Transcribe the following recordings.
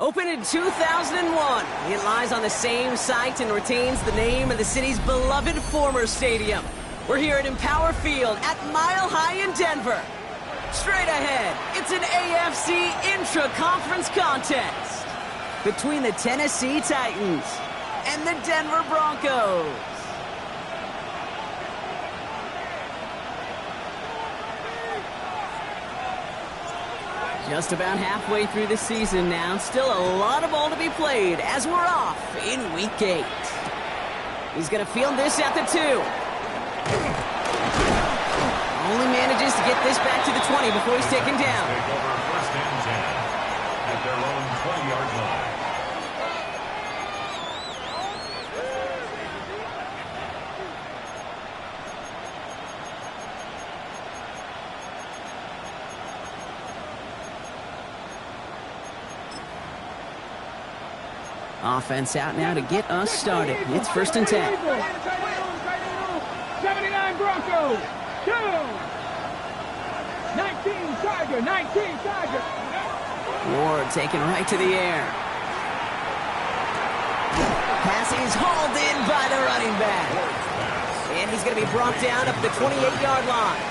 Opened in 2001, it lies on the same site and retains the name of the city's beloved former stadium. We're here at Empower Field at Mile High in Denver. Straight ahead, it's an AFC intra-conference contest between the Tennessee Titans and the Denver Broncos. Just about halfway through the season now. Still a lot of ball to be played as we're off in Week 8. He's going to field this at the 2. Only manages to get this back to the 20 before he's taken down. Take over first and 10 at their own 20-yard line. Offense out now to get us started. It's first and 10. 79 Broncos. 2. 19 Tiger. 19 Tiger. Ward taken right to the air. Pass is hauled in by the running back. And he's going to be brought down up the 28-yard line.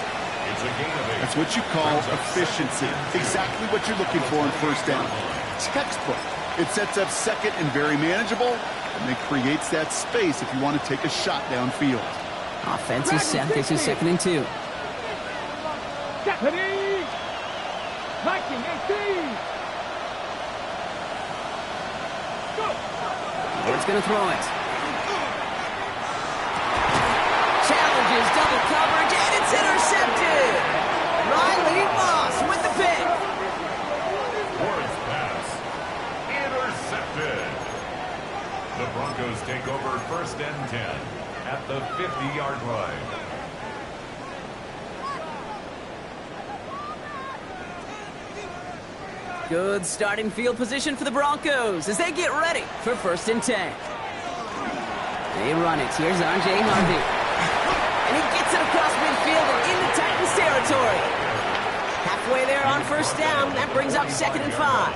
That's what you call efficiency. Exactly what you're looking for in first down. Textbook. It sets up second and very manageable, and it creates that space if you want to take a shot downfield. Offense is set. This is second and 2. Deputy! 1918! Go! Ward's going to throw it. Challenges double coverage, and it's intercepted! Riley Moss with the pick. Ward's pass intercepted. The Broncos take over first and 10 at the 50-yard line. Good starting field position for the Broncos as they get ready for first and 10. They run it. Here's R.J. Harvey. And he gets it across midfield and into Titans territory. Halfway there on first down. That brings up second and 5.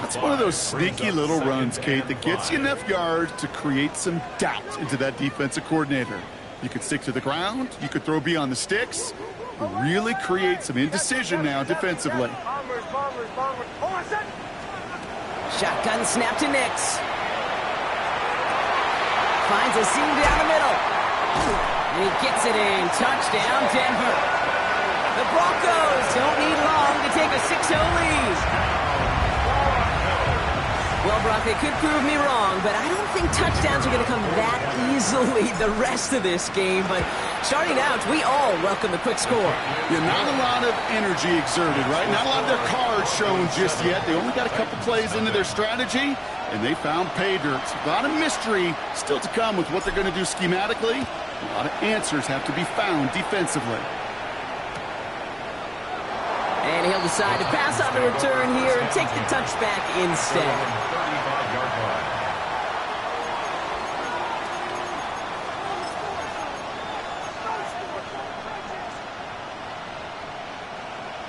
That's one of those sneaky little runs, Kate, that gets you enough yards to create some doubt into that defensive coordinator. You could stick to the ground. You could throw beyond the sticks. You really create some indecision now defensively. Shotgun snap to Nix. Finds a seam down the middle. And he gets it in. Touchdown, Denver. The Broncos don't need long to take a 6-0 lead. Well, Brock, they could prove me wrong, but I don't think touchdowns are going to come that easily the rest of this game. But starting out, we all welcome the quick score. Yeah, not a lot of energy exerted, right? Not a lot of their cards shown just yet. They only got a couple plays into their strategy, and they found pay dirt. A lot of mystery still to come with what they're going to do schematically. A lot of answers have to be found defensively. And he'll decide to pass on the return here and take the touchback instead.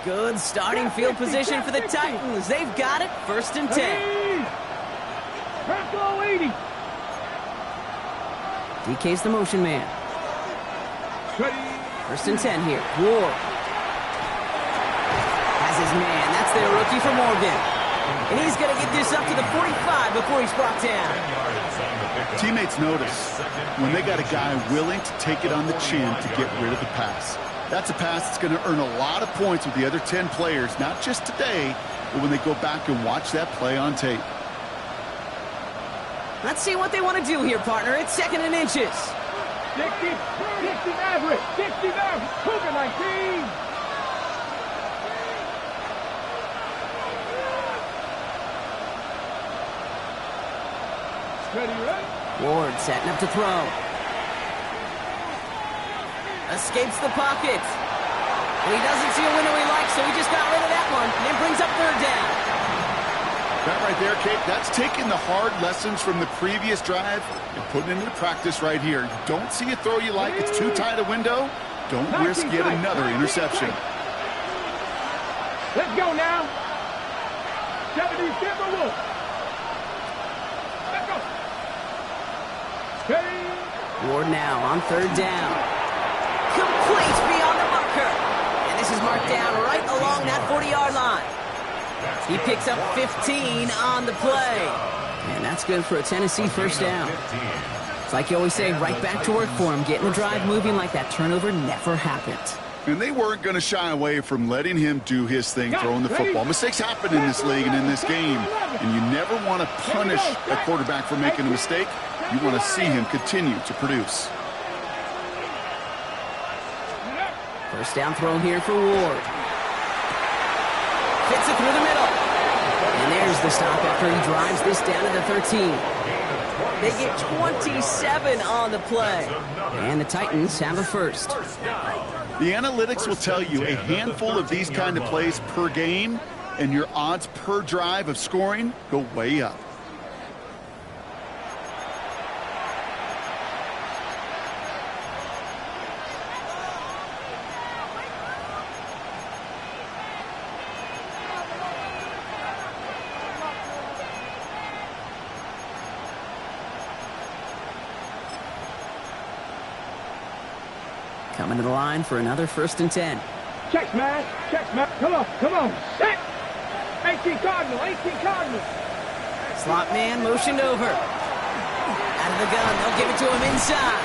Good starting field position for the Titans. They've got it. First and 10. Bronco 80. DK's the motion man. First and 10 here. Ward has his man. That's their rookie from Oregon. And he's going to get this up to the 45 before he's brought down. Teammates notice when they got a guy willing to take it on the chin to get rid of the pass. That's a pass that's going to earn a lot of points with the other 10 players, not just today, but when they go back and watch that play on tape. Let's see what they want to do here, partner. It's second and inches. 60 Maverick, 60 Maverick, Cougar 19. Ready, ready? Ward setting up to throw. Escapes the pocket. Well, he doesn't see a window he likes, so he just got rid of that one. And it brings up third down. That right there, Kate, that's taking the hard lessons from the previous drive and putting it into practice right here. You don't see a throw you like, it's too tight a window. Don't risk yet another interception. Let's go now. 70 Timberwolves. Let's go. Steady. Ward now on third down. Complete beyond the marker. And this is marked down right along that 40-yard line. He picks up 15 on the play. And that's good for a Tennessee first down. It's like you always say, right back to work for him. Getting the drive moving like that turnover never happened. And they weren't going to shy away from letting him do his thing, throwing the football. Mistakes happen in this league and in this game. And you never want to punish a quarterback for making a mistake. You want to see him continue to produce. First down throw here for Ward. Fits it through the middle. And there's the stop after he drives this down to the 13. They get 27 on the play. And the Titans have a first. The analytics will tell you a handful of these kind of plays per game, and your odds per drive of scoring go way up. Coming to the line for another 1st and 10. Check, man. Check, man. Come on. Set. 18 Cardinal. Slot man motioned over. Out of the gun. They'll give it to him inside.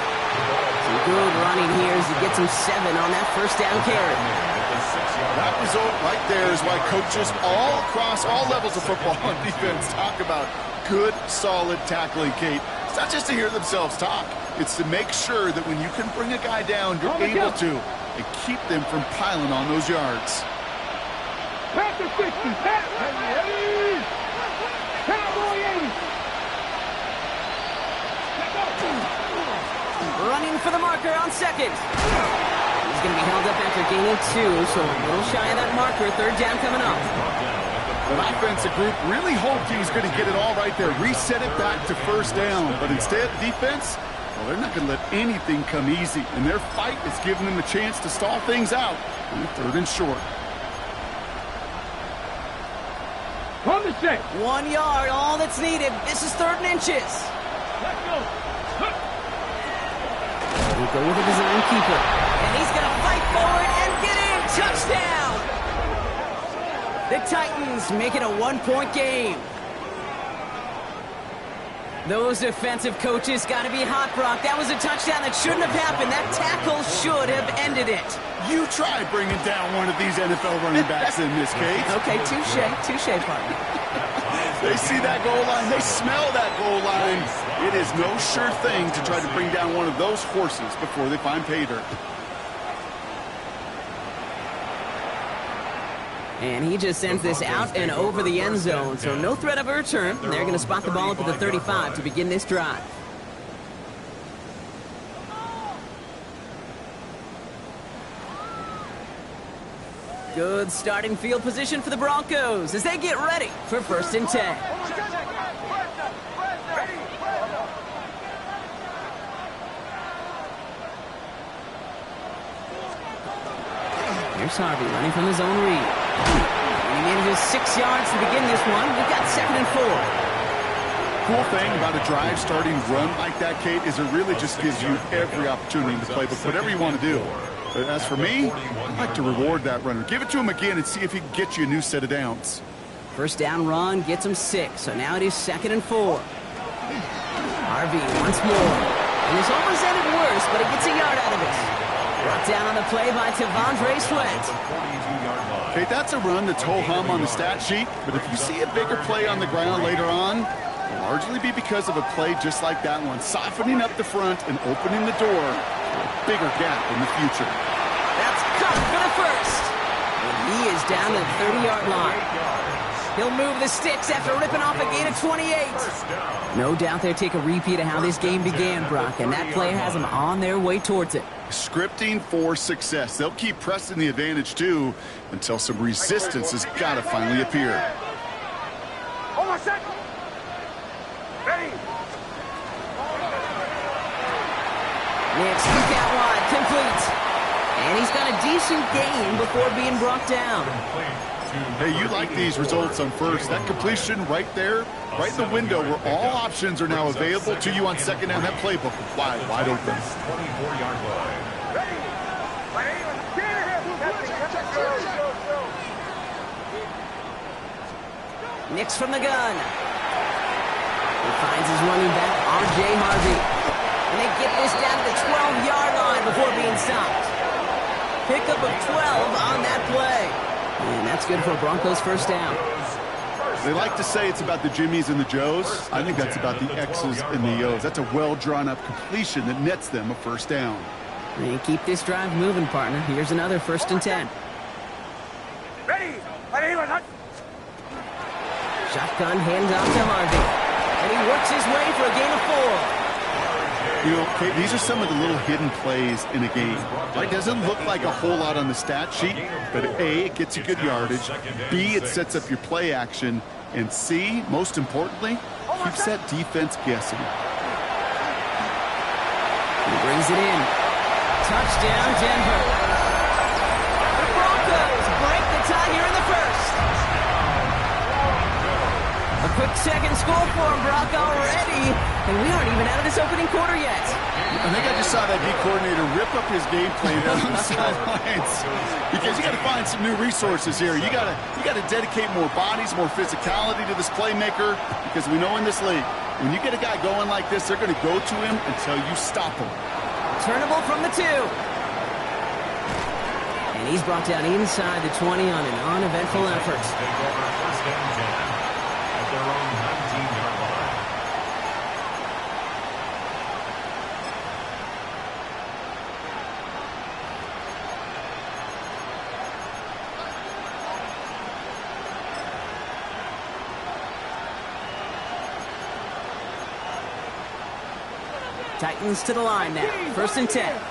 Some good running here as he gets him 7 on that first down carry. That result right there is why coaches all across all levels of football and defense talk about good, solid tackling, Kate. It's not just to hear themselves talk. It's to make sure that when you can bring a guy down, you're able to and keep them from piling on those yards. Pass the 60. Pass. Cowboy 80. Running for the marker on second. He's going to be held up after gaining 2, so a little shy of that marker. Third down coming up. The offensive group really hoped he was going to get it all right there, reset it back to first down. But instead, defense, well, they're not going to let anything come easy. And their fight is giving them a chance to stall things out on 3rd and short. On the set. 1 yard, all that's needed. This is 3rd and inches. Let's go. We'll go with a design keeper. And he's going to fight forward and get in. Touchdown! The Titans make it a 1-point game. Those defensive coaches got to be hot, Brock. That was a touchdown that shouldn't have happened. That tackle should have ended it. You try bringing down one of these NFL running backs in this case. Okay, touche, partner. They see that goal line. They smell that goal line. It is no sure thing to try to bring down one of those horses before they find pay dirt. And he just sends this out and over the end zone, so no threat of a return. They're going to spot the ball up at the 35 to begin this drive. Good starting field position for the Broncos as they get ready for 1st and 10. Here's Harvey running from his own read. And he manages 6 yards to begin this one. We've got 2nd and 4. Cool thing about a drive starting run like that, Kate, is it really just gives you every opportunity to play whatever you want to do. But as for me, I'd like to reward that runner. Give it to him again and see if he can get you a new set of downs. First down run gets him 6, so now it is 2nd and 4. Harvey once more. And this almost ended worse, but he gets a yard out of it. Brought down on the play by Tavondre Sweat. Okay, that's a run that's ho-hum on the stat sheet, but if you see a bigger play on the ground later on, will largely be because of a play just like that one, softening up the front and opening the door for a bigger gap in the future. That's cut for the first. And he is down to the 30-yard line. He'll move the sticks after ripping off a gain of 28. No doubt they'll take a repeat of how this game began, Brock, and that play has them on their way towards it. Scripting for success. They'll keep pressing the advantage, too, until some resistance has got to finally appear. Almost set. Ready. Next, look out wide, complete. And he's got a decent gain before being brought down. Hey, you like these results on first. That completion right there, right in the window where all options are now available to you on second down. That playbook wide open. 24-yard line. Ready. Nix from the gun. He finds his running back, R.J. Harvey. And they get this down to the 12-yard line before being stopped. Pickup of 12 on that play. And that's good for a Broncos first down. They like to say it's about the Jimmies and the Joes. I think that's about the X's and the O's. That's a well-drawn-up completion that nets them a first down. And keep this drive moving, partner. Here's another 1st and 10. Ready. Shotgun handoff to Harvey. And he works his way for a gain of 4. You know, Kate, these are some of the little hidden plays in a game. It doesn't look like a whole lot on the stat sheet, but A, it gets you good yardage. B, it sets up your play action. And C, most importantly, keeps that defense guessing. He brings it in. Touchdown, Denver. The Broncos break the tie here in the first. A quick second score for him, Brock, already. And we aren't even out of this opening quarter yet. I think I just saw that D coordinator rip up his game plan down on the sidelines. Because you got to find some new resources here. You got to dedicate more bodies, more physicality to this playmaker. Because we know in this league, when you get a guy going like this, they're going to go to him until you stop him. Turnable from the 2. And he's brought down inside the 20 on an uneventful effort. Take over 1st and 10 at their own 19-yard line. Titans to the line now. 1st and 10.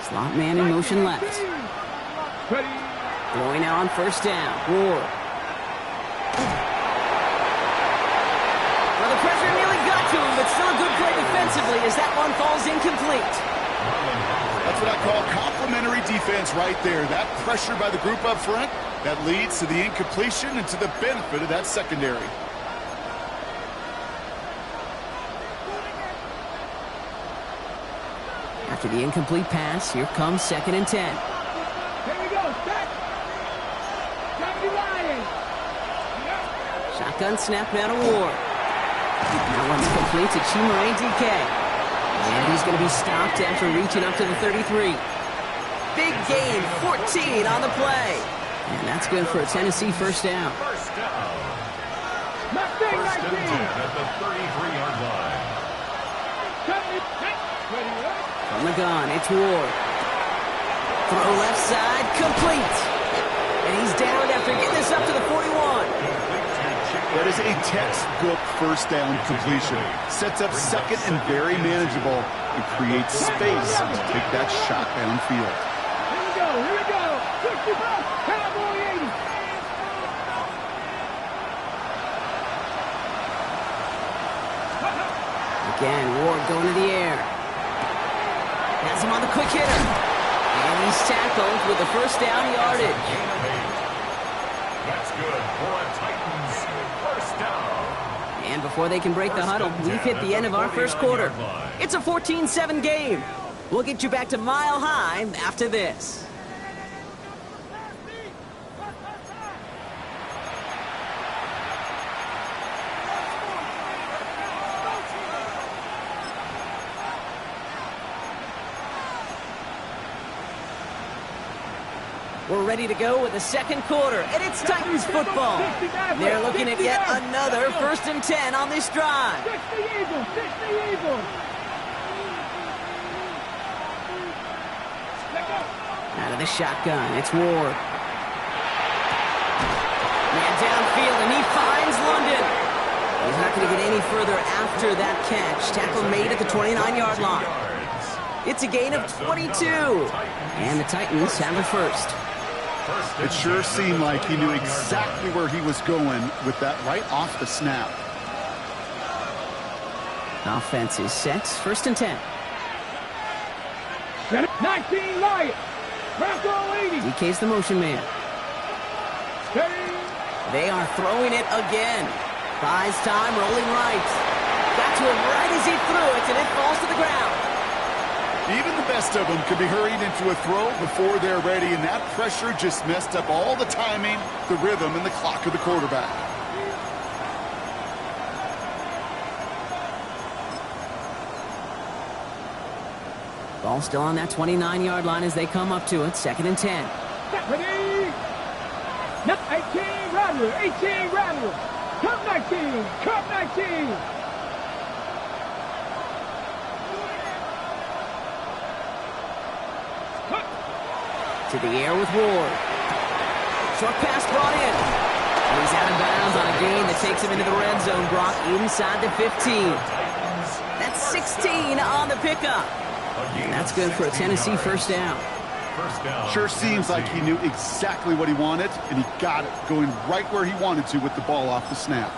Slot man in motion left. Throwing out on 1st down. Ward. Well, the pressure nearly got to him, but still a good play defensively as that one falls incomplete. That's what I call complimentary defense right there. That pressure by the group up front, that leads to the incompletion and to the benefit of that secondary. After the incomplete pass, here comes 2nd and 10. Here we go. Set. Shotgun snap now to Ward. That one's complete to Chimere DK. And he's going to be stopped after reaching up to the 33. Big gain, 14 on the play. And that's good for a Tennessee first down. First down. First and 10 at the 33-yard line. From the gun, it's Ward. Throw left side, complete. And he's down after getting this up to the 41. That is a textbook first down completion. Sets up second and very manageable and creates space to take that shot downfield. Here we go. 65, Cowboy 80. Again, Ward going to the air. Has him on the quick hitter. And he's tackled with the first down yardage. That's good for a Titans first down. And before they can break the huddle, we've hit the end of our first quarter. It's a 14-7 game. We'll get you back to Mile High after this. We're ready to go with the second quarter, and it's Titans football. They're looking at yet another 1st and 10 on this drive. 60 Eagles, 60 Eagles. Out of the shotgun, it's Ward. Man downfield, and he finds London. He's not going to get any further after that catch. Tackle made at the 29-yard line. It's a gain of 22. And the Titans have a first. It sure seemed like he knew exactly where he was going with that right off the snap. Offense is set. 1st and 10. 19 Lions. Bronco 80. DK's the motion man. They are throwing it again. Buys time, rolling right. Got to him right as he threw it, and it falls to the ground. Even the best of them could be hurried into a throw before they're ready, and that pressure just messed up all the timing, the rhythm, and the clock of the quarterback. Ball still on that 29-yard line as they come up to it. 2nd and 10. 18 Rattler, 18 Rattler. Cup 19, Cup 19. To the air with Ward. Short pass brought in. And he's out of bounds on a gain that takes him into the red zone. Brock inside the 15. That's 16 on the pickup. And that's good for a Tennessee first down. Sure seems like he knew exactly what he wanted, and he got it going right where he wanted to with the ball off the snap.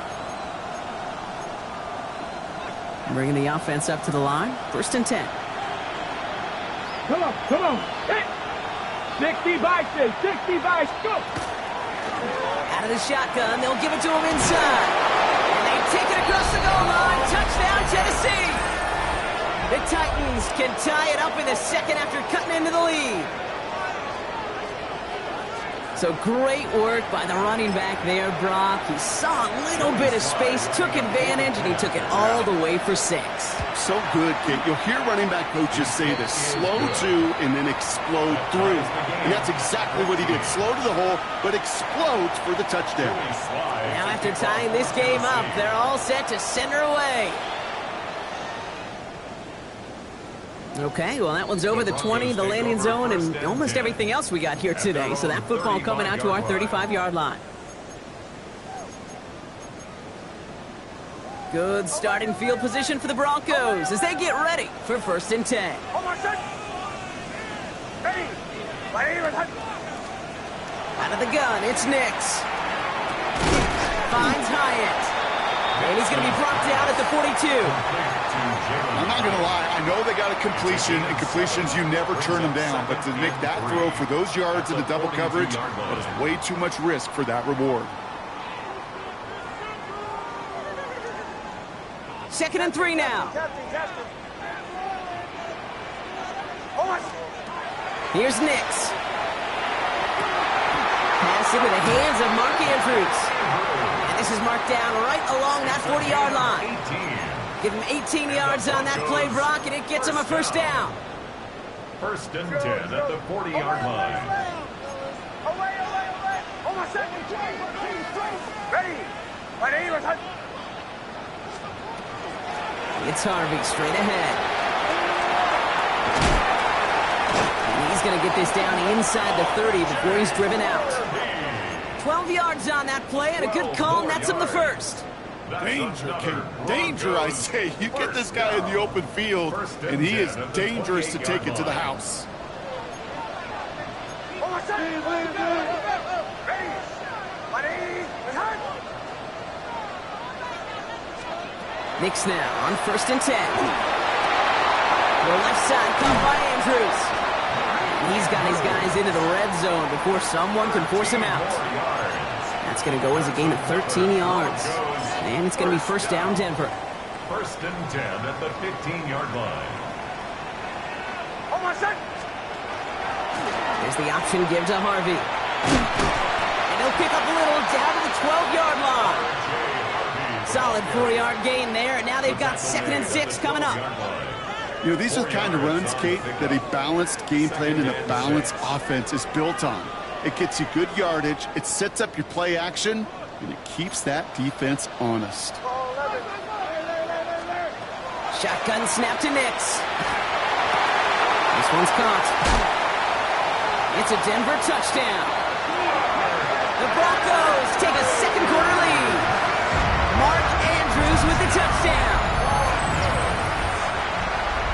Bringing the offense up to the line. 1st and 10. Come on, come on. Hey. 60 by 6, 60 by 6, go! Out of the shotgun, they'll give it to him inside. And they take it across the goal line. Touchdown, Tennessee! The Titans can tie it up in the second after cutting into the lead. So great work by the running back there, Brock. He saw a little bit of space, took advantage, and he took it all the way for 6. So good, Kate. You'll hear running back coaches say this: slow to and then explode through. And that's exactly what he did. Slow to the hole, but explodes for the touchdown. Now after tying this game up, they're all set to send her away. Okay, well, that one's over the 20, the landing zone, and almost everything else we got here today. So that football coming out to our 35-yard line. Good starting field position for the Broncos as they get ready for 1st and 10. Out of the gun, it's Nix. Finds Hyatt. And he's going to be brought down at the 42. I'm not going to lie. I know they got a completion, and completions, you never turn them down. But to make that throw for those yards in the double coverage, that is way too much risk for that reward. 2nd and 3 now. Here's Nix. Pass into the hands of Mark Andrews. And this is marked down right along that 40-yard line. Give him 18 yards on that play, Brock, and it gets him a first down. 1st and 10 at the 40-yard line. It's Harvey straight ahead. And he's going to get this down inside the 30 before he's driven out. 12 yards on that play, and a good call nets him the first. Danger, King. Danger, I say. You get this guy in the open field, and he is dangerous to take it to the house. Nix now on 1st and 10. The left side caught by Andrews. He's got his guys into the red zone before someone can force him out. That's going to go as a gain of 13 yards. And it's going to be first down, Denver. 1st and 10 at the 15-yard line. There's the option give to Harvey. And he'll pick up a little down to the 12-yard line. Solid 4-yard gain there, and now they've got 2nd and 6 coming up. You know, these are the kind of runs, Kate, that a balanced game plan and a balanced offense is built on. It gets you good yardage, it sets up your play action, and it keeps that defense honest. Shotgun snap to Nix. This one's caught. It's a Denver touchdown. The Broncos take a second quarter lead. Mark Andrews with the touchdown.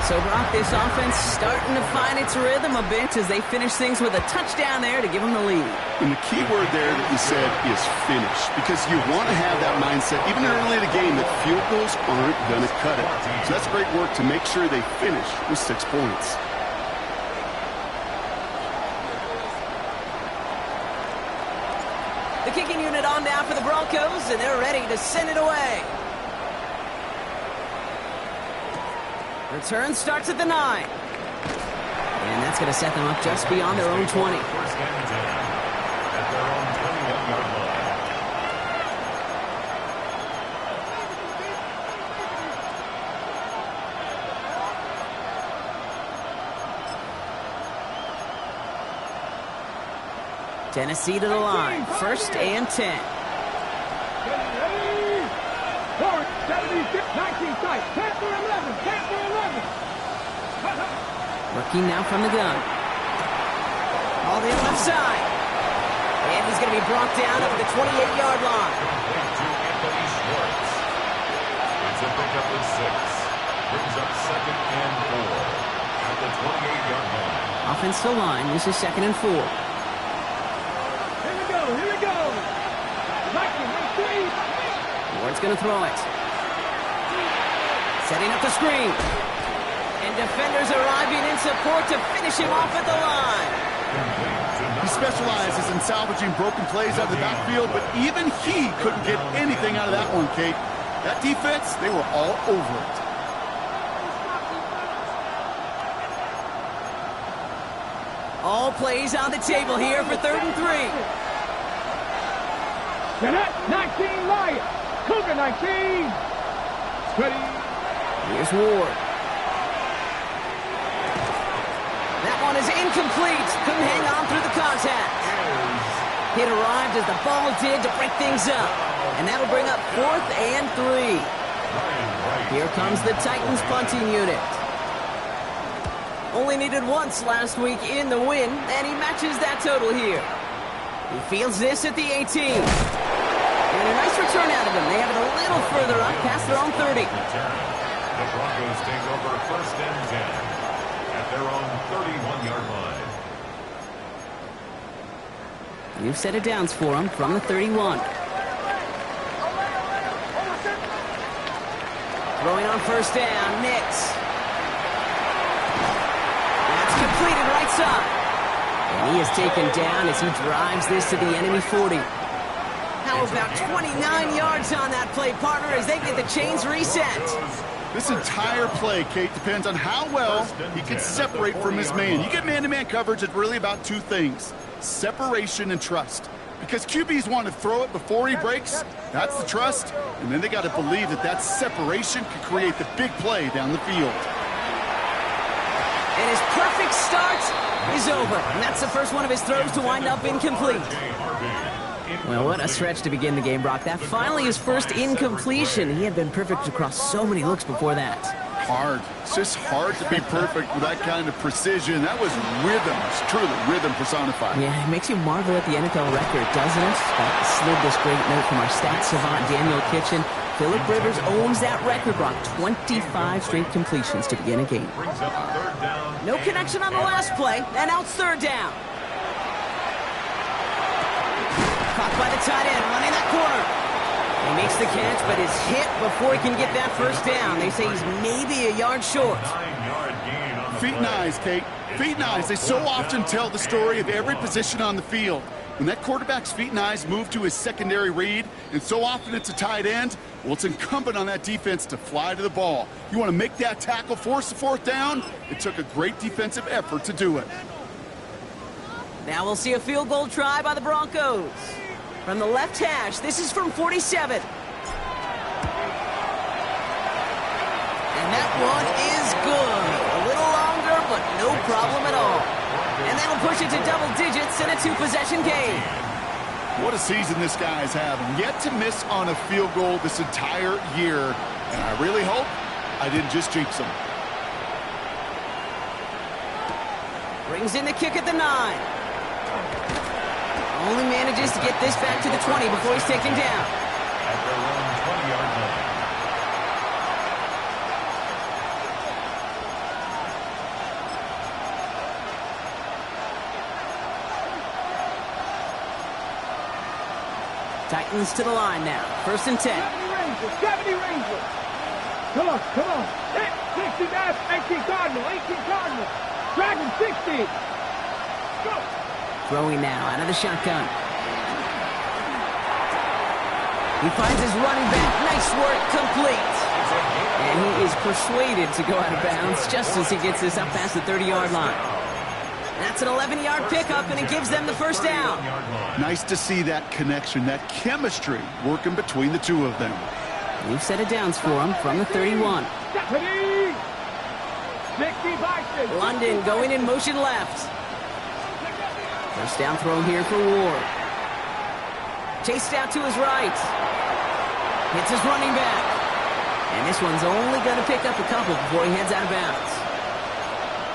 So, Brock, this offense starting to find its rhythm a bit as they finish things with a touchdown there to give them the lead. And the key word there that you said is finish, because you want to have that mindset, even early in the game, that field goals aren't going to cut it. So that's great work to make sure they finish with 6 points. The kicking unit on now for the Broncos, and they're ready to send it away. Return starts at the 9. And that's going to set them up just beyond their own 20. First and 10 at their own 21-yard line. Tennessee to the line. First and 10. Forward, 76, 19 tight. 10 for 11. 10 for 11. Working now from the gun. All the left side. And he's going to be brought down over the 28-yard line. It's a pickup of 6. Brings up second and 4 at the 28-yard line. Offensive line. This is second and 4. Here we go. Here we go. 19, 19. Ward's going to throw it. Setting up the screen. And defenders arriving in support to finish him off at the line. He specializes in salvaging broken plays out of the backfield, but even he couldn't get anything out of that one, Kate. That defense, they were all over it. All plays on the table here for 3rd and 3. Get it. 19 Lions. Cougar 19. Ready. Here's Ward. That one is incomplete. Couldn't hang on through the contact. It arrived as the ball did to break things up. And that'll bring up 4th and 3. Here comes the Titans punting unit. Only needed once last week in the win, and he matches that total here. He fields this at the 18. And a nice return out of them. They have it a little further up past their own 30. The Broncos take over first and 10 at their own 31-yard line. New set of downs for them from the 31. Throwing on first down, Nix. That's completed right side. And he is taken down as he drives this to the enemy 40. How about 29 yards on that play, partner, as they get the chains reset. This entire play, Kate, depends on how well he can separate from his man. You get man-to-man coverage, it's really about 2 things: separation and trust. Because QBs want to throw it before he breaks, that's the trust, and then they got to believe that that separation can create the big play down the field. And his perfect start is over, and that's the first one of his throws to wind up incomplete. Well, what a stretch to begin the game, Brock. That finally his first incompletion. He had been perfect across so many looks before that. Hard. It's just hard to be perfect with that kind of precision. That was rhythm. It's truly rhythm personified. Yeah, it makes you marvel at the NFL record, doesn't it? Slid this great note from our stats savant, Daniel Kitchen. Phillip Rivers owns that record, Brock. 25 straight completions to begin a game. No connection on the last play, and now it's 3rd down. Caught by the tight end, running that corner. He makes the catch, but is hit before he can get that first down. They say he's maybe a yard short. Feet and eyes, Kate. Feet and eyes. They so often tell the story of every position on the field. When that quarterback's feet and eyes move to his secondary read, and so often it's a tight end, well, it's incumbent on that defense to fly to the ball. You want to make that tackle, force the 4th down? It took a great defensive effort to do it. Now we'll see a field goal try by the Broncos. From the left hash, this is from 47. And that one is good. A little longer, but no problem at all. And that'll push it to double digits in a 2-possession game. What a season this guy's having. Yet to miss on a field goal this entire year. And I really hope I didn't just jinx him. Brings in the kick at the 9. Only manages to get this back to the 20 before he's taken down. At their own 20-yard line. Titans to the line now. 1st and 10. 70 Rangers. Come on. 60 Mass, 18 Cardinal, 18 Cardinal. Dragon 60. Go. Throwing now out of the shotgun. He finds his running back. Nice work, complete. And he is persuaded to go out of bounds just as he gets this up past the 30-yard line. That's an 11-yard pickup, and it gives them the first down. Nice to see that connection, that chemistry working between the two of them. New set of downs for him from the 31. London going in motion left. First down throw here for Ward. Chased out to his right. Hits his running back. And this one's only going to pick up a couple before he heads out of bounds.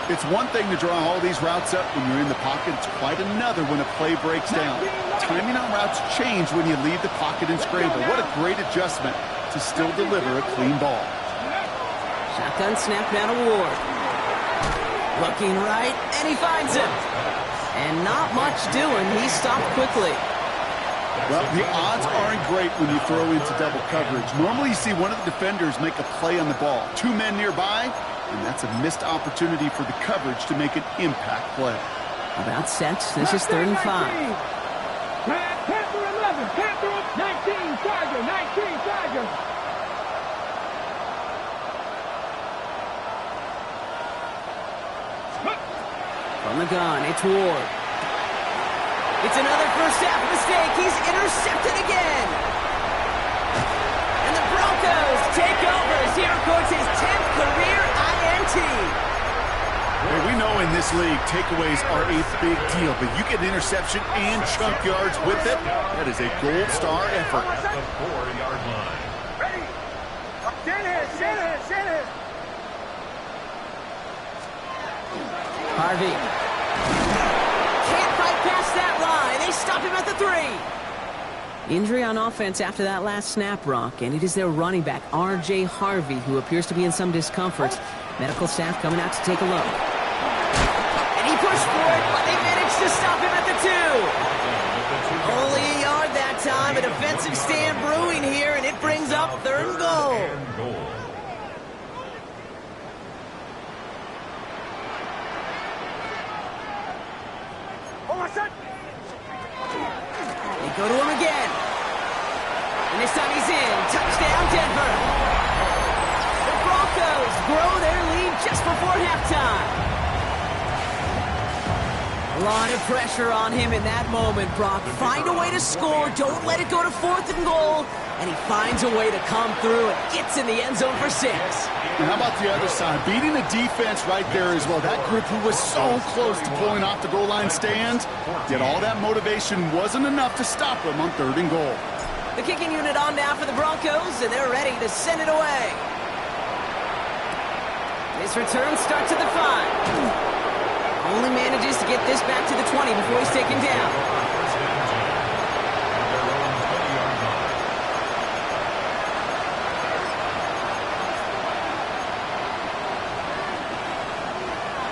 It's one thing to draw all these routes up when you're in the pocket. It's quite another when a play breaks down. Timing on routes change when you leave the pocket and scramble. What a great adjustment to still deliver a clean ball. Shotgun snap down to Ward. Looking right, and he finds him. And not much doing. He stopped quickly. Well, the odds aren't great when you throw into double coverage. Normally you see one of the defenders make a play on the ball. 2 men nearby, and that's a missed opportunity for the coverage to make an impact play. About set. This is 3rd and 5. Panther 11, Panther 19, Tiger, 19, Tiger. From the gun, it's Ward. It's another first half mistake. He's intercepted again. And the Broncos take over as he records his 10th career INT. Hey, we know in this league, takeaways are a big deal, but you get interception and chunk yards with it. That is a gold star effort. At the 4-yard line. Ready. Stand here. Harvey. Can't fight past that line. They stop him at the 3. Injury on offense after that last snap, Rock, and it is their running back, R.J. Harvey, who appears to be in some discomfort. Medical staff coming out to take a look. And he pushed for it, but they managed to stop him at the 2. Only a yard that time. A defensive stand brewing here, and it brings up 3rd and goal. They go to him again. And this time he's in. Touchdown, Denver. The Broncos grow their lead just before halftime. A lot of pressure on him in that moment, Brock. Find a way to score. Don't let it go to 4th and goal. And he finds a way to come through and gets in the end zone for 6. And how about the other side? Beating the defense right there as well. That group who was so close to pulling off the goal line stand, yet all that motivation wasn't enough to stop them on 3rd and goal. The kicking unit on now for the Broncos, and they're ready to send it away. This return starts at the 5. Only manages to get this back to the 20 before he's taken down.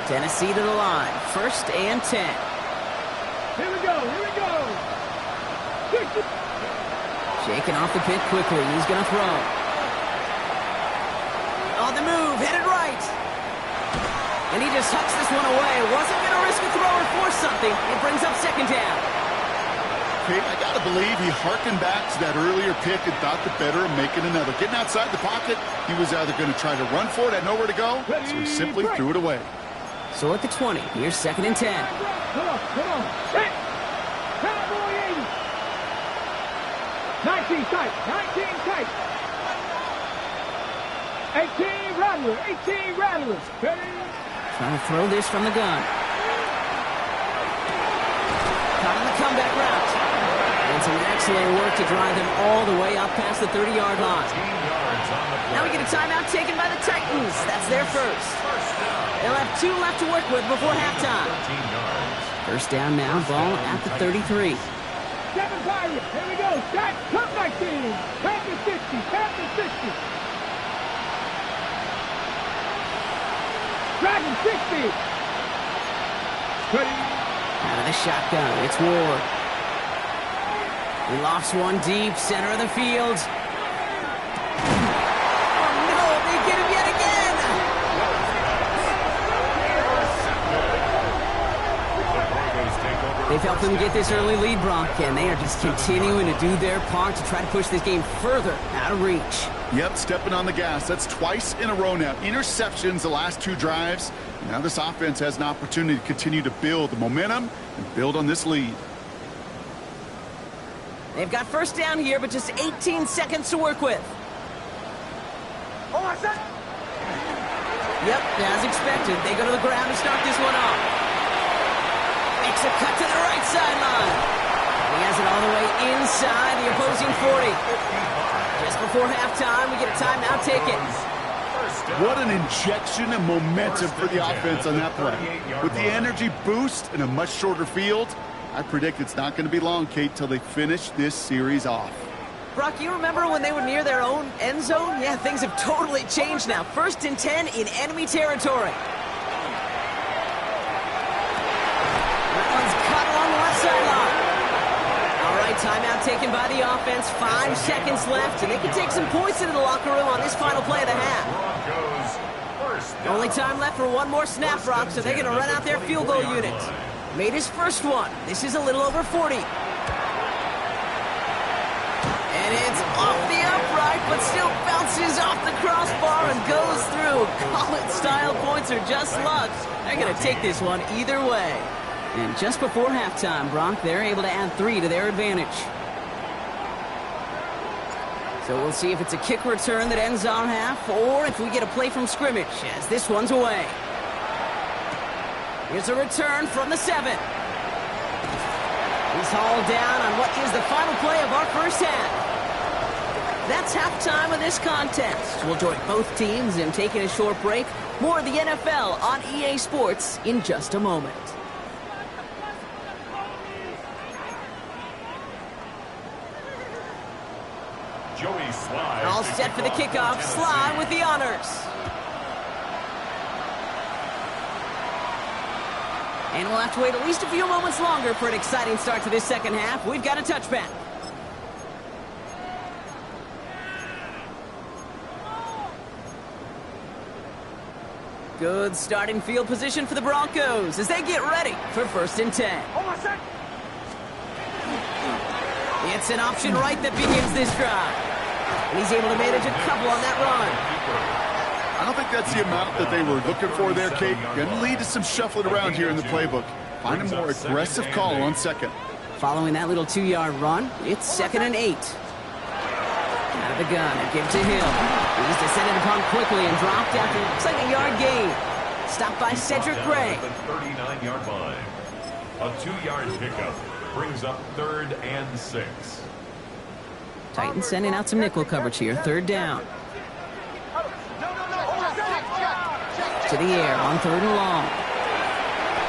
Tennessee to the line. 1st and 10. Here we go. Shaking off the pit quickly. He's going to throw. On the move, headed right. And he just hucks this one away. Wasn't going to risk a throw or force something. It brings up 2nd down. Okay, I got to believe he harkened back to that earlier pick and thought the better of making another. Getting outside the pocket, he was either going to try to run for it, had nowhere to go, so he simply threw it away. So at the 20, here's 2nd and 10. Come on. Hey! Cowboy 80. 19 tight. 18 Rattlers. Ready? Trying to throw this from the gun. comeback route. And some excellent work to drive them all the way up past the 30-yard line. Now we get a timeout taken by the Titans. That's their first. They'll have 2 left to work with before halftime. First down now, ball at the 33. 7 Pirates. Here we go. Start. Comeback team. Panther 60. Panther 60. Dragon 60. Out of the shotgun, it's Ward. He lofts one deep, center of the field. Oh no, they get him yet again! They've helped them get this early lead, Brock, and they are just continuing to do their part to try to push this game further out of reach. Yep, stepping on the gas. That's twice in a row now. Interceptions the last 2 drives. Now this offense has an opportunity to continue to build the momentum and build on this lead. They've got first down here, but just 18 seconds to work with. Yep, as expected, they go to the ground to start this one off. Makes a cut to the right sideline. He has it all the way inside the opposing 40. Just before halftime, we get a timeout taken. What an injection of momentum for the offense on that play. With the energy boost and a much shorter field, I predict it's not going to be long, Kate, till they finish this series off. Brock, you remember when they were near their own end zone? Yeah, things have totally changed now. 1st and 10 in enemy territory. That one's cut along the left sideline. All right, timeout taken by the offense. 5 seconds left, and they can take some points into the locker room on this final play of the half. Only time left for one more snap, Brock, so they're going to run out their field goal unit. Made his first one. This is a little over 40. And it's off the upright, but still bounces off the crossbar and goes through. College-style points are just luck. They're going to take this one either way. And just before halftime, Brock, they're able to add 3 to their advantage. So we'll see if it's a kick return that ends our half, or if we get a play from scrimmage, as this one's away. Here's a return from the 7. He's hauled down on what is the final play of our first half. That's halftime of this contest. We'll join both teams in taking a short break. More of the NFL on EA Sports in just a moment. All set for the kickoff. Sly with the honors. And we'll have to wait at least a few moments longer for an exciting start to this second half. We've got a touchback. Good starting field position for the Broncos as they get ready for 1st and 10. It's an option right that begins this drive. And he's able to manage a couple on that run. I don't think that's the amount that they were looking for there, Kate. Going to lead to some shuffling around here in the playbook. Find a more aggressive call on 2nd. Following that little 2-yard run, it's 2nd and 8. Out of the gun, and give to Hill. He's descended upon quickly and dropped after looks like a yard gain. Stopped by Cedric Gray. The 39-yard line. A 2-yard pickup brings up 3rd and 6. Titans sending out some nickel coverage here. 3rd down. To the air on 3rd and long.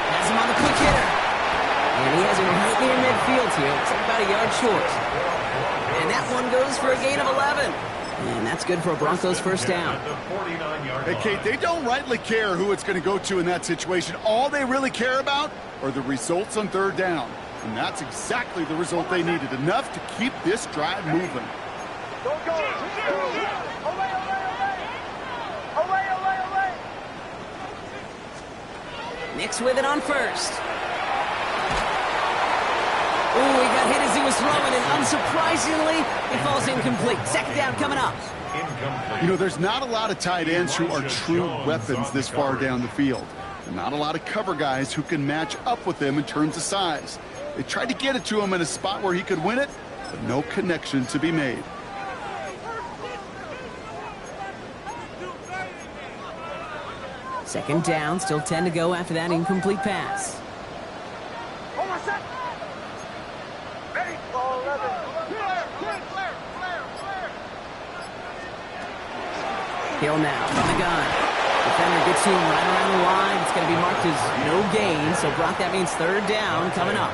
Has him on the quick hitter. And he has him right near midfield here. It's about a yard short. And that one goes for a gain of 11. And that's good for a Broncos first down. Hey, Kate, they don't rightly care who it's going to go to in that situation. All they really care about are the results on 3rd down. And that's exactly the result they needed. Enough to keep this drive moving. Nix with it on 1st. Ooh, he got hit as he was throwing, and unsurprisingly, he falls incomplete. 2nd down coming up. You know, there's not a lot of tight ends who are true weapons this far down the field. Not a lot of cover guys who can match up with them in terms of size. They tried to get it to him in a spot where he could win it, but no connection to be made. Second down, still 10 to go after that incomplete pass. Hill now from the gun. Defender gets him right around the line. It's going to be marked as no gain. So, Brock, that means third down coming up.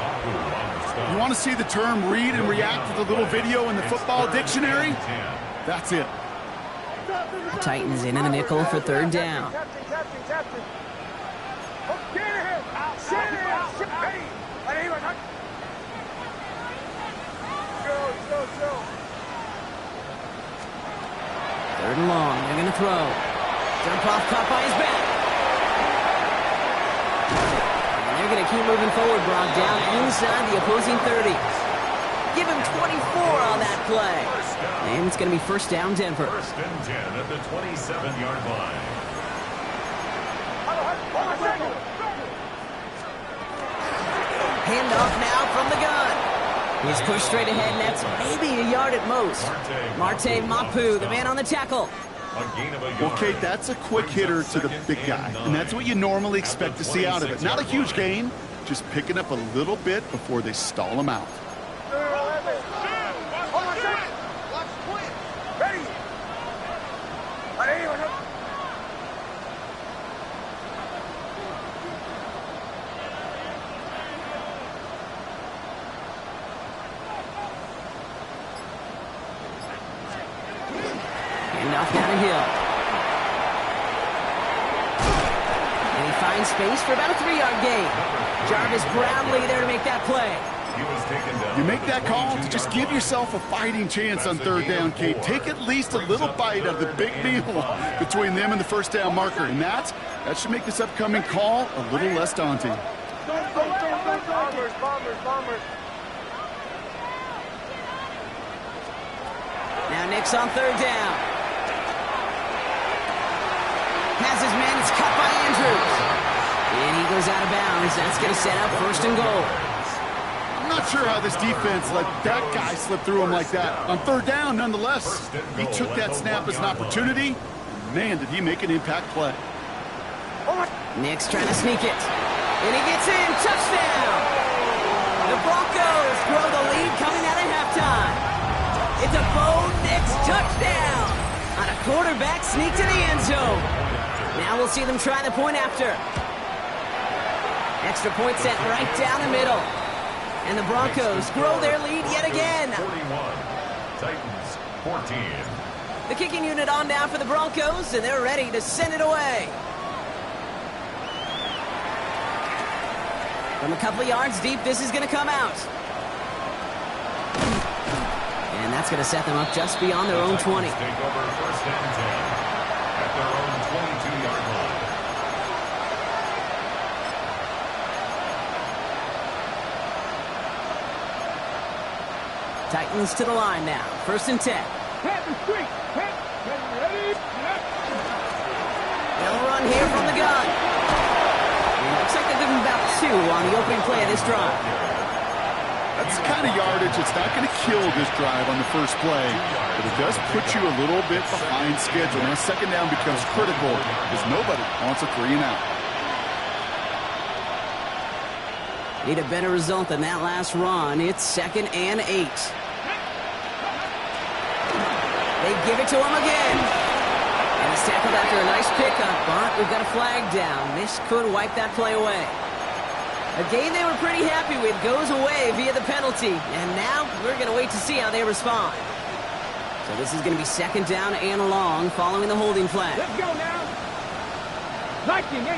You want to see the term read and react to the little video in the football dictionary? That's it. Titans in the nickel for third down. Third and long. They're going to throw. Jump off, caught by his back. And they're going to keep moving forward, Brock, down inside the opposing 30. Give him 24 on that play. And it's going to be first down, Denver. First and 10 at the 27-yard line. Handoff now from the gun. He's pushed straight ahead, and that's maybe a yard at most. Marte Mapu, the man on the tackle. Well, Kate, that's a quick hitter to the big guy, and that's what you normally expect to see out of it. Not a huge gain, just picking up a little bit before they stall him out. Enough down a hill. And he finds space for about a 3-yard gain. Jarvis Brownlee there to make that play. You make that call to just give yourself a fighting chance on third down, Kate. Take at least a little bite of the big meal between them and the first down marker. And that should make this upcoming call a little less daunting. Now Nick's on third down. Has his man, it's cut by Andrews. And he goes out of bounds. That's going to set up first and goal. I'm not sure how this defense let that guy slip through him like that. On third down, nonetheless, he took that snap as an opportunity. Man, did he make an impact play. Nick's trying to sneak it. And he gets in. Touchdown! The Broncos grow the lead coming out of halftime. It's a Bo Nix touchdown on a quarterback sneak to the end zone. Now we'll see them try the point after. Extra point set right down the middle. And the Broncos grow their lead yet again. 41. Titans 14. The kicking unit on now for the Broncos, and they're ready to send it away. From a couple of yards deep, this is going to come out. And that's going to set them up just beyond their own 20. Take over first and 10 at their own 22-yard line. Titans to the line now. First and 10. They'll run here from the gun. It looks like they're giving about 2 on the opening play of this drive. That's the kind of yardage that's not going to kill this drive on the first play, but it does put you a little bit behind schedule. Now, second down becomes critical because nobody wants a 3 and out. Need a better result than that last run. It's 2nd and 8. They give it to him again. And it's tackled after a nice pickup, but we've got a flag down. This could wipe that play away. A game they were pretty happy with goes away via the penalty. And now we're going to wait to see how they respond. So this is going to be 2nd down and long following the holding flag. Let's go now. 19, 18.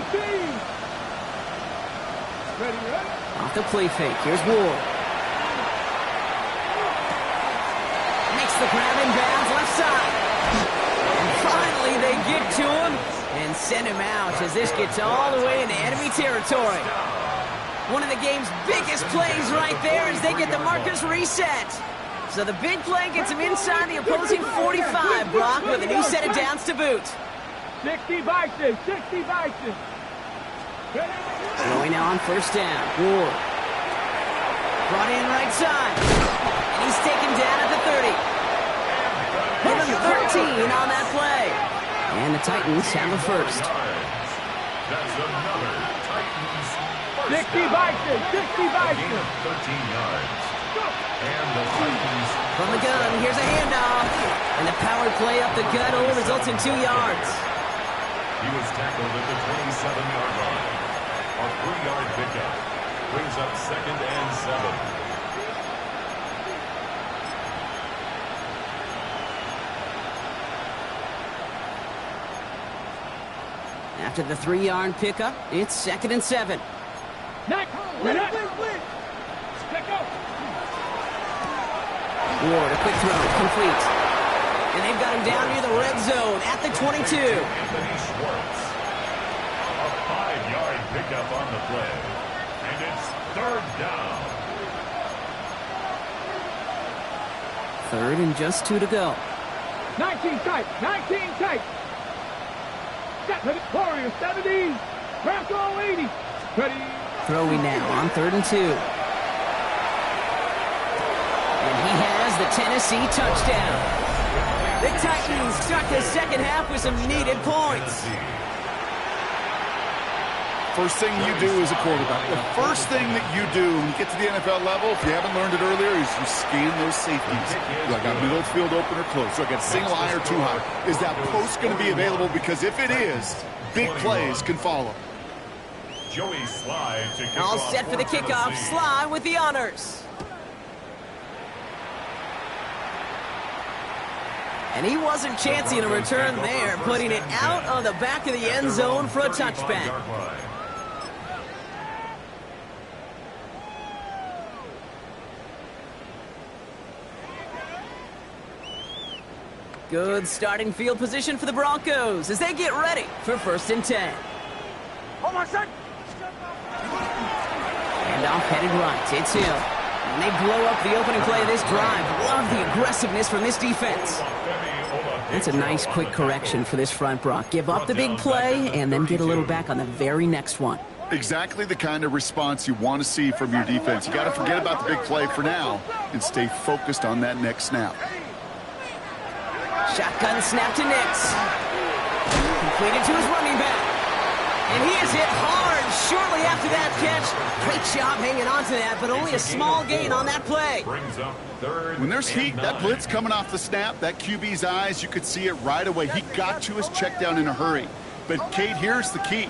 Ready, ready. Off the play fake. Here's Ward. Makes the grab in bounds left side. And finally they get to him and send him out as this gets all the way into enemy territory. One of the game's biggest plays right there as they get the markers reset. So the big play gets him inside the opposing 45, Brock, with a new set of downs to boot. 60 Bison, 60 Bison. Going now on first down. Ward. Brought in right side. And he's taken down at the 30. Give him 13 on that play. And the Titans have a first. That's another Titans. 60 Bison, 60 Bison. 13 yards. And the Titans. From the gun, here's a handoff. And the power play up the gut only results in 2 yards. He was tackled at the 27-yard line. A 3-yard pickup brings up 2nd and 7. After the 3-yard pickup, it's 2nd and 7. Ward, a quick throw, complete. And they've got him down near the red zone at the 22. Anthony Schwartz. A 5-yard pickup on the play. And it's 3rd down. 3rd and just 2 to go. 19 tight, 19 tight. Warrior 70, Bronco 80. Ready. Throwing now on 3rd and 2. And he has the Tennessee touchdown. The Titans start the second half with some needed points. First thing you do as a quarterback, the first thing that you do when you get to the NFL level, if you haven't learned it earlier, is you scan those safeties. Do I got middle of the field open or close? Do I got single high or too high? Is that post going to be available? Because if it is, big plays can follow. Joey Sly to kick All off set for the kickoff. Tennessee. Sly with the honors. And he wasn't chancing a return there, putting it out on the back of the end zone for a touchback. Good starting field position for the Broncos as they get ready for 1st and 10. Hold on, son. Handoff headed right. It's him. And they blow up the opening play of this drive. Love the aggressiveness from this defense. That's a nice quick correction for this front, Brock. Give up the big play and then get a little back on the very next one. Exactly the kind of response you want to see from your defense. You got to forget about the big play for now and stay focused on that next snap. Shotgun snap to Nix. Completed to his running back. And he is hit hard shortly after that catch. Great job hanging on to that, but only a small gain on that play. When there's heat, that blitz coming off the snap, that QB's eyes, you could see it right away. He got to his check down in a hurry. But, Kate, here's the key.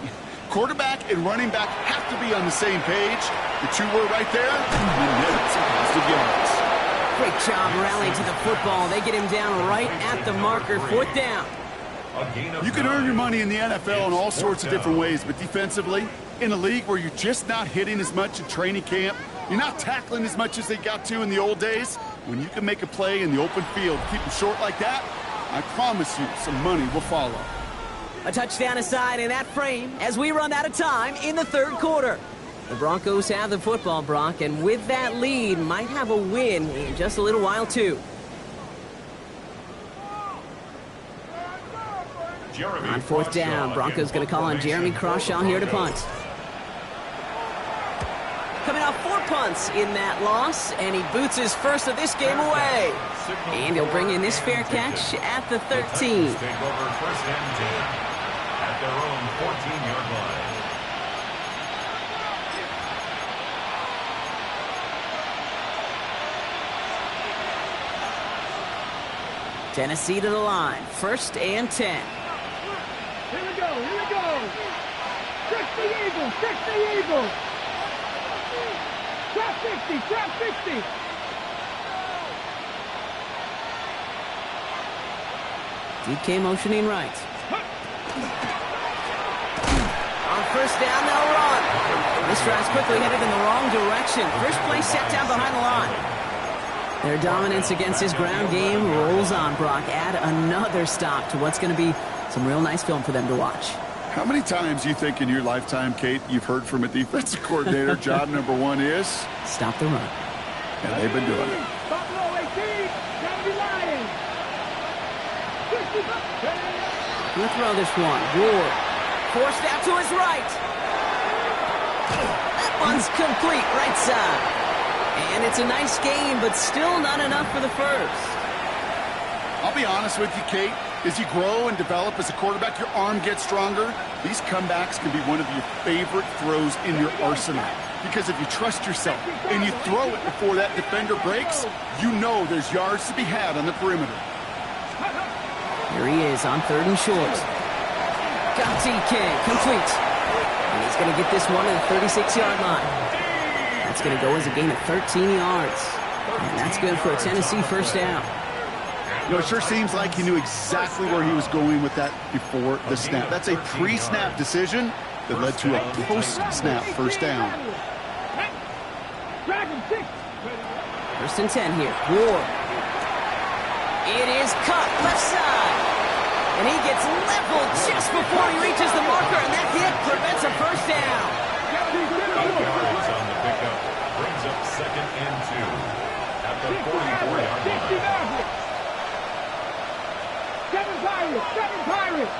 Quarterback and running back have to be on the same page. The two were right there, and then some positive yards. Great job rallying to the football. They get him down right at the marker, 4th down. You can earn your money in the NFL in all sorts of different ways, but defensively, in a league where you're just not hitting as much in training camp, you're not tackling as much as they got to in the old days, when you can make a play in the open field, keep them short like that, I promise you some money will follow. A touchdown aside in that frame as we run out of time in the 3rd quarter. The Broncos have the football, Brock, and with that lead, might have a win in just a little while, too. On 4th down, Broncos going to call on Jeremy Crawshaw here to punt. Coming off 4 punts in that loss, and he boots his first of this game away. And he'll bring in this fair catch at the 13. Take over 1st and 10 at their own 14-yard line. Tennessee to the line, 1st and 10. Here we go, here we go. Trick the Eagle, trick the Eagle. Trap 60, trap 60. DK motioning right. On 1st down, they'll run. This drive's quickly headed in the wrong direction. First play set down behind the line. Their dominance against this ground game rolls on, Brock. Add another stop to what's going to be some real nice film for them to watch. How many times do you think in your lifetime, Kate, you've heard from a defensive coordinator, job number 1 is? Stop the run. And they've been doing it. Buffalo 18, County Lions. He'll throw this one. Ward. Forced out to his right. That one's complete, right side. And it's a nice game, but still not enough for the first. I'll be honest with you, Kate. As you grow and develop as a quarterback, your arm gets stronger. These comebacks can be one of your favorite throws in your arsenal. Because if you trust yourself and you throw it before that defender breaks, you know there's yards to be had on the perimeter. Here he is on 3rd and short. Got DK, complete. And he's going to get this one to the 36-yard line. That's going to go as a gain of 13 yards. And that's good for a Tennessee first down. You know, it sure seems like he knew exactly where he was going with that before the snap. That's a pre-snap decision that led to a post-snap first down. 1st and 10 here. Ward. It is cut left side. And he gets leveled just before he reaches the marker, and that hit prevents a first down. 8 yards on the pickup. Brings up 2nd and 2 at the 44-yard line. 7 Pirates.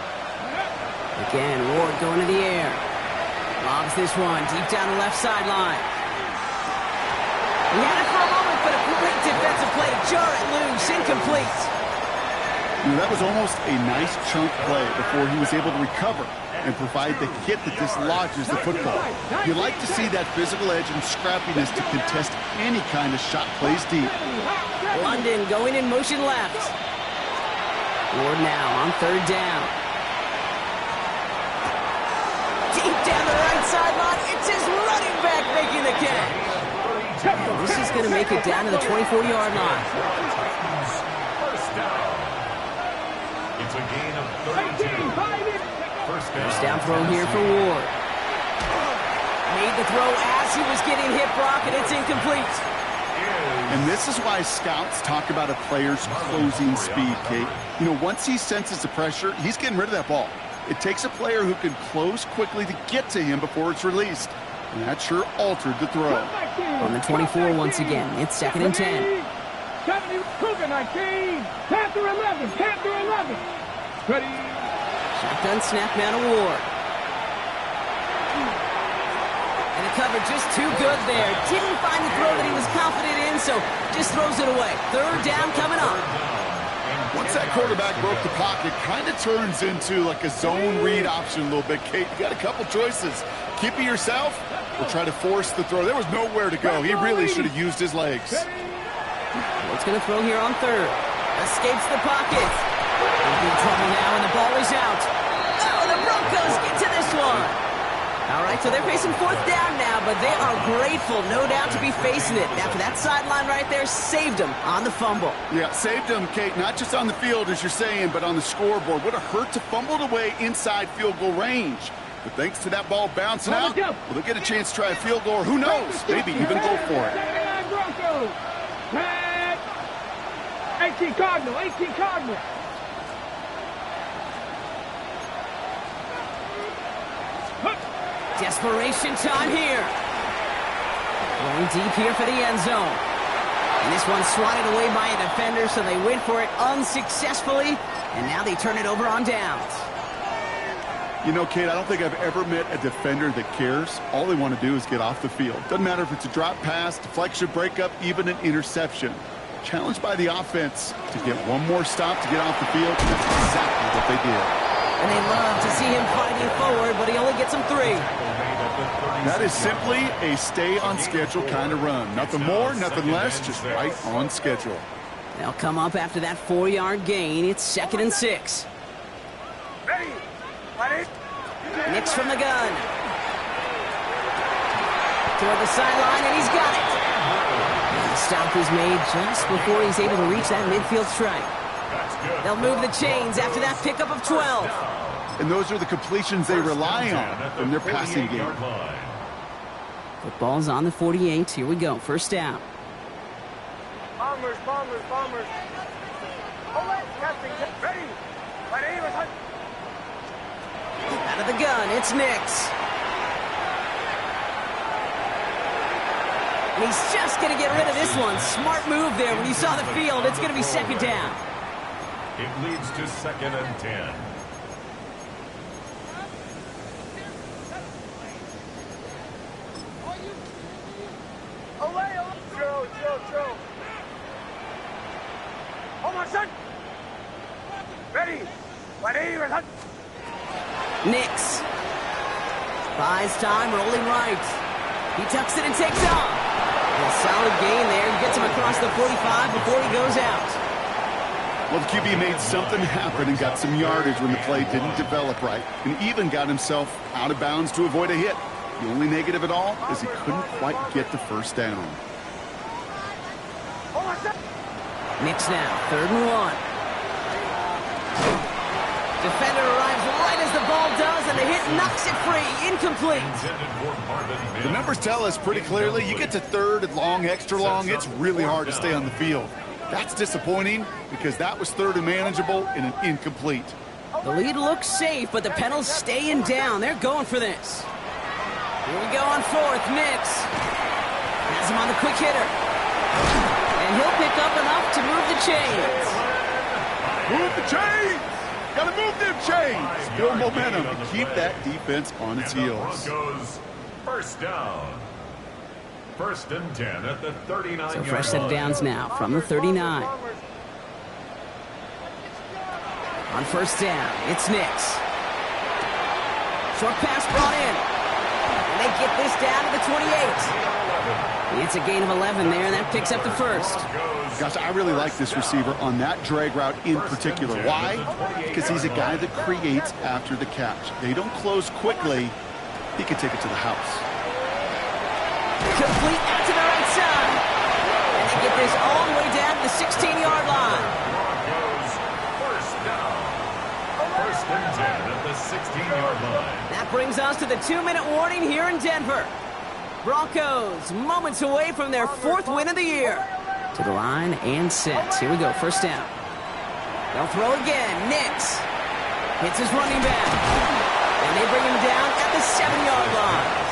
Again, Ward going to the air. Lobs this one deep down the left sideline. He had it for a moment, but a great defensive play to jar it loose. Incomplete. You know, that was almost a nice chunk play before he was able to recover and provide the hit that dislodges the football. You like to see that physical edge and scrappiness to contest any kind of shot plays deep. London going in motion left. Ward now on 3rd down. Deep down the right sideline. It's his running back making the catch. And this is going to make it down to the 24-yard line. First down. It's a gain of 32. First down throw here for Ward. Made the throw as he was getting hit, Brock, and it's incomplete. And this is why scouts talk about a player's closing speed, Kate. You know, once he senses the pressure, he's getting rid of that ball. It takes a player who can close quickly to get to him before it's released. And that sure altered the throw. On the 24 once again, it's 2nd and 10. 70, Cougar 19, Panther 11, Panther 11. Ready. Shotgun snap now to Ward. And the cover just too good there. Didn't find the throw that he was confident in, so just throws it away. 3rd down coming up. Once that quarterback broke the pocket, kind of turns into like a zone read option a little bit, Kate. You got a couple choices. Keep it yourself or try to force the throw. There was nowhere to go. He really should have used his legs. Ward's going to throw here on 3rd. Escapes the pocket. In big trouble now, and the ball is out. Oh, the Broncos get to this one. All right, so they're facing 4th down now, but they are grateful, no doubt, to be facing it. After that sideline right there saved them on the fumble. Yeah, saved them, Kate, not just on the field, as you're saying, but on the scoreboard. What a hurt to fumble it away inside field goal range. But thanks to that ball bouncing out, well, they'll get a chance to try a field goal, or who knows, maybe even go for it. 18 Cardinal, 18 Cardinal. Desperation time here. Going deep here for the end zone. And this one's swatted away by a defender, so they went for it unsuccessfully, and now they turn it over on downs. You know, Kate, I don't think I've ever met a defender that cares. All they want to do is get off the field. Doesn't matter if it's a drop pass, deflection, breakup, even an interception. Challenged by the offense to get one more stop to get off the field, and that's exactly what they did. And they love to see him fighting forward, but he only gets them 3. That is simply a stay-on-schedule kind of run. Nothing more, nothing less, just right on schedule. They'll come up after that 4-yard gain. It's 2nd and 6. Nix from the gun. Toward the sideline, and he's got it. And the stop is made just before he's able to reach that midfield strike. They'll move the chains after that pickup of 12. And those are the completions they rely on from their passing game. Football's on the 48. Here we go. First down. Bombers. Ready. Out of the gun, it's Nix. And he's just going to get rid of this one. Smart move there. When you saw the field, it's going to be 2nd down. It leads to 2nd and 10. Throw. Hold on, son. Ready. Nix buys time, rolling right. He tucks it and takes off. A solid gain there. Gets him across the 45 before he goes out. Well, the QB made something happen and got some yardage when the play didn't develop right, and even got himself out of bounds to avoid a hit. The only negative at all is he couldn't quite get the first down. Knicks now, 3rd and 1. Defender arrives right as the ball does, and the hit knocks it free. Incomplete. The numbers tell us pretty clearly, you get to 3rd and long, extra long, it's really hard to stay on the field. That's disappointing because that was 3rd and manageable and an incomplete. The lead looks safe, but the pedals staying down. They're going for this. Here we go on 4th. Knicks has him on the quick hitter. And he'll pick up enough to move the chains. Move the chains! Gotta move them chains! Build momentum to keep that defense on its heels. Goes first down. 1st and 10 at the 39. So fresh set of downs now from the 39. On 1st down, it's Knicks. Short pass brought in. And they get this down to the 28. It's a gain of 11 there, and that picks up the 1st. Gosh, I really like this receiver on that drag route in particular. Why? Because he's a guy that creates after the catch. They don't close quickly. He can take it to the house. Complete out to the right side. And they get this all the way down to the 16-yard line. First down. 1st and 10 at the 16-yard line. That brings us to the 2-minute warning here in Denver. Broncos moments away from their 4th win of the year. To the line and set. Here we go, 1st down. They'll throw again. Knicks hits his running back. And they bring him down at the 7-yard line.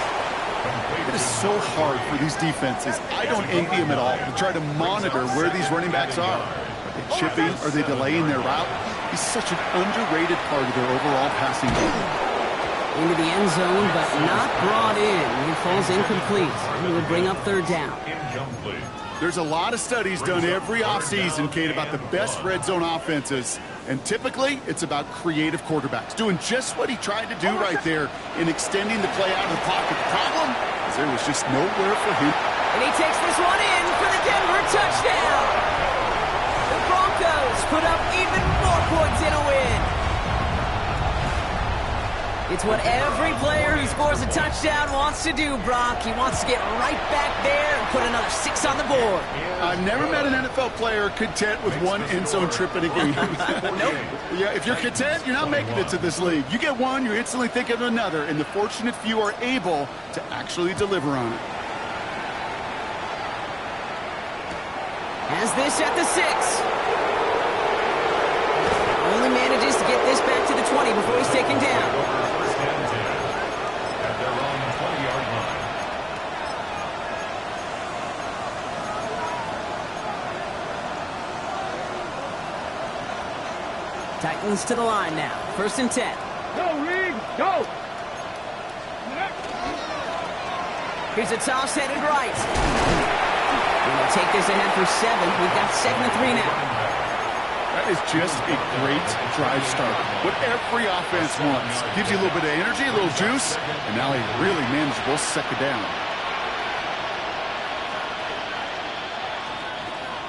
It is so hard for these defenses. I don't envy them at all to try to monitor where these running backs are. Are they chipping? Are they delaying their route? He's such an underrated part of their overall passing game. Into the end zone, but not brought in. It falls incomplete. It will bring up 3rd down. Incomplete. There's a lot of studies done every offseason, Kate, about the best red zone offenses. And typically, it's about creative quarterbacks, doing just what he tried to do right there in extending the play out of the pocket. The problem is there was just nowhere for him. And he takes this one in for the Denver touchdown. The Broncos put up even more points in a win. It's what every player who scores a touchdown wants to do, Brock. He wants to get right back there and put another 6 on the board. I've never met an NFL player content with one end zone trip in a game. Nope. Yeah, if you're content, you're not making it to this league. You get one, you instantly think of another, and the fortunate few are able to actually deliver on it. Has this at the 6. Only manages to get this back to the 20 before he's taken down. At their own 20-yard line. Titans to the line now. 1st and 10. Go, Reed, go! Here's a toss headed right. And they'll take this ahead for 7. We've got 2nd and 3 now. That is just a great drive start. What every offense wants. Gives you a little bit of energy, a little juice, and now a really manageable 2nd down.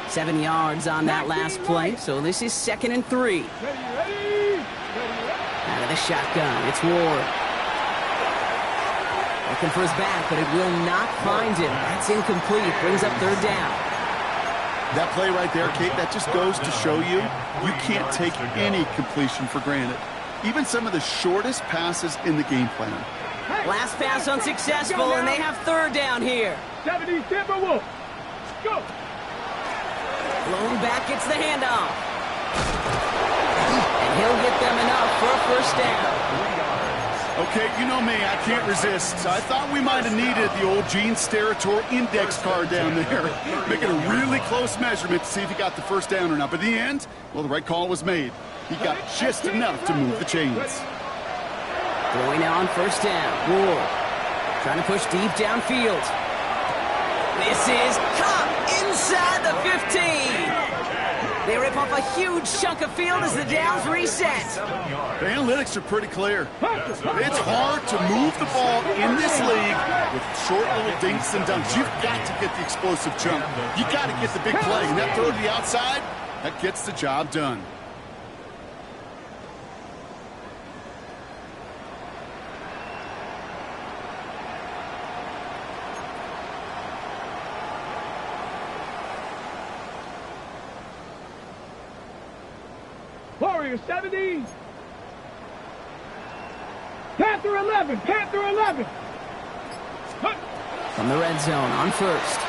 7 yards on that last play, so this is 2nd and 3. Out of the shotgun, it's Ward. Looking for his back, but it will not find him. That's incomplete. Brings up 3rd down. That play right there, Kate, that just goes to show you, you can't take any completion for granted. Even some of the shortest passes in the game plan. Last pass unsuccessful, and they have 3rd down here. 70 Timberwolves. Go! Blown back, gets the handoff. And he'll get them enough for a 1st down. Okay, you know me, I can't resist. So I thought we might have needed the old Gene Steratore index card down there. Making a really close measurement to see if he got the 1st down or not. But in the end, well, the right call was made. He got just enough to move the chains. Throwing now on 1st down. Ward trying to push deep downfield. This is caught inside the 15. They rip off a huge chunk of field as the downs reset. The analytics are pretty clear. It's hard to move the ball in this league with short little dinks and dunks. You've got to get the explosive jump. You've got to get the big play. And that throw to the outside, that gets the job done. Warrior 70. Panther 11. Panther 11. From the red zone on first.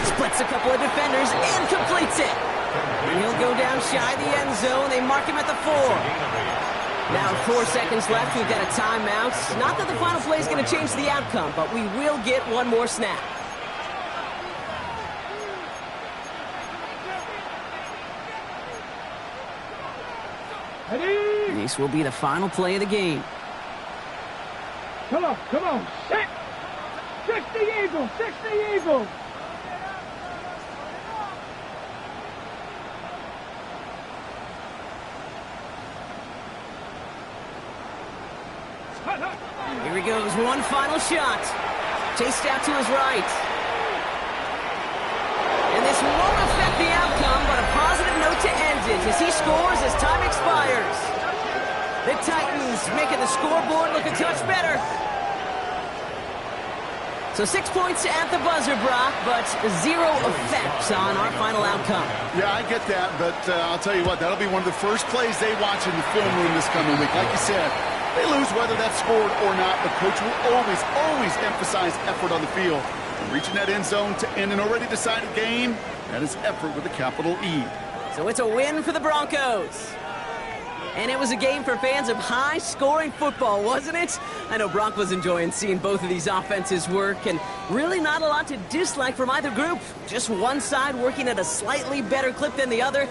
Splits a couple of defenders and completes it. And he'll go down shy of the end zone. They mark him at the 4. Now 4 seconds left. We've got a timeout. Not that the final play is going to change the outcome, but we will get one more snap. Ready? This will be the final play of the game. Come on, come on. 60 Eagles, 60 Eagles. Here he goes, one final shot. Chased out to his right. And this won't affect the outcome, but a positive note to end it as he scores as time expires. The Titans making the scoreboard look a touch better. So 6 points at the buzzer, Brock, but 0 effects on our final outcome. Yeah, I get that, but I'll tell you what, that'll be one of the first plays they watch in the film room this coming week. Like you said, they lose whether that's scored or not, but coach will always emphasize effort on the field. And reaching that end zone to end an already decided game, that is effort with a capital E. So it's a win for the Broncos. And it was a game for fans of high-scoring football, wasn't it? I know Brock was enjoying seeing both of these offenses work, and really not a lot to dislike from either group. Just one side working at a slightly better clip than the other.